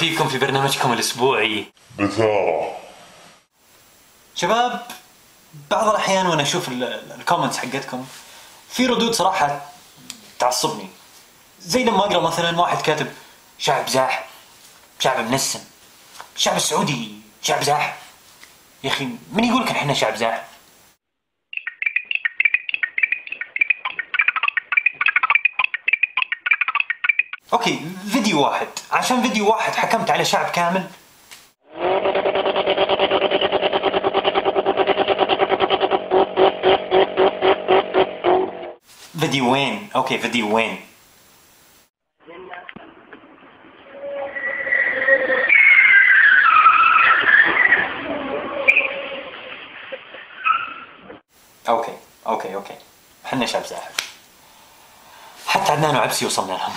فيكم في برنامجكم الأسبوعي بثارة. شباب. بعض الأحيان وأنا أشوف الكومنتس حقتكم في ردود صراحة تعصبني، زي لما أقرأ مثلا واحد كاتب شعب زاح، شعب منسم، الشعب السعودي شعب زاح. يا أخي من يقولك إن إحنا شعب زاح؟ أوكي، فيديو واحد، عشان فيديو واحد حكمت على شعب كامل؟ فيديوين، أوكي فيديوين. أوكي حنا شعب زاحف، حتى عدنان وعبسي وصلنا لهم.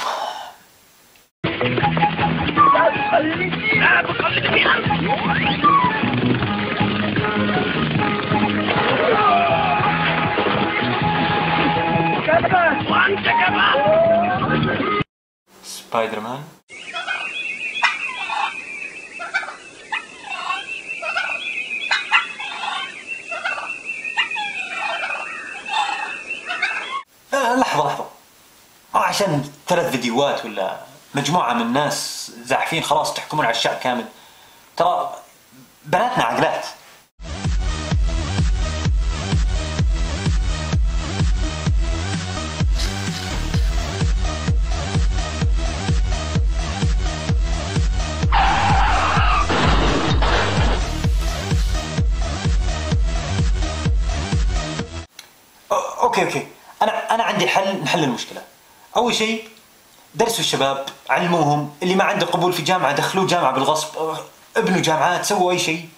سبايدر مان. لحظة، عشان 3 فيديوهات ولا مجموعة من الناس زاحفين خلاص تحكمون على الشعب كامل؟ ترى بناتنا عقلات. اوكي انا عندي حل نحل المشكله. اول شيء درسوا الشباب، علموهم، اللي ما عنده قبول في جامعه دخلوه جامعه بالغصب، ابنوا جامعات، سووا اي شيء.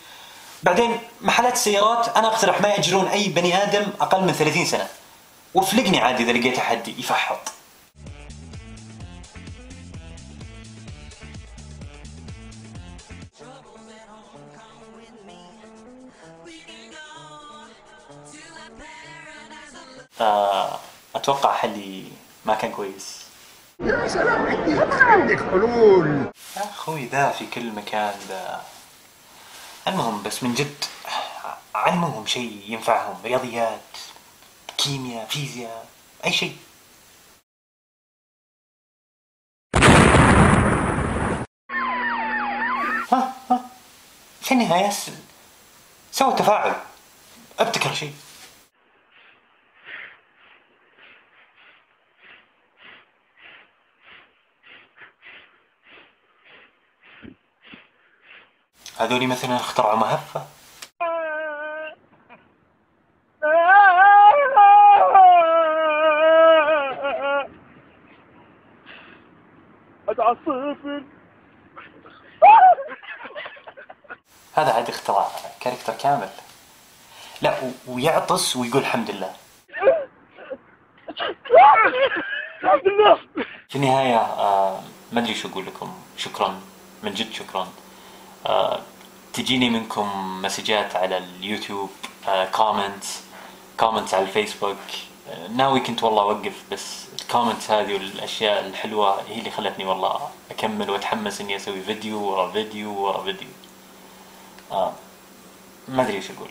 بعدين محلات السيارات انا اقترح ما يأجرون اي بني ادم اقل من 30 سنه، وافلقني عادي اذا لقيت احد يفحط. اتوقع حلي ما كان كويس. يا سلام، عندك حلول يا اخوي، ذا في كل مكان ذا. المهم بس من جد علموهم شيء ينفعهم، رياضيات، كيمياء، فيزياء، اي شيء. ها في النهاية سووا تفاعل، ابتكر شيء. هذولي مثلا اخترعوا مهفة. هذا عاد اختراع كاركتر كامل. لا ويعطس ويقول الحمد لله. الحمد لله. في النهاية ما ادري شو اقول لكم. شكرا، من جد شكرا. تجيني منكم مسجات على اليوتيوب، كومنتس على الفيسبوك. ناوي كنت والله اوقف، بس الكومنتس هذه والاشياء الحلوة هي اللي خلتني والله اكمل واتحمس اني اسوي فيديو ورا فيديو ورا فيديو. ما ادري وش اقول.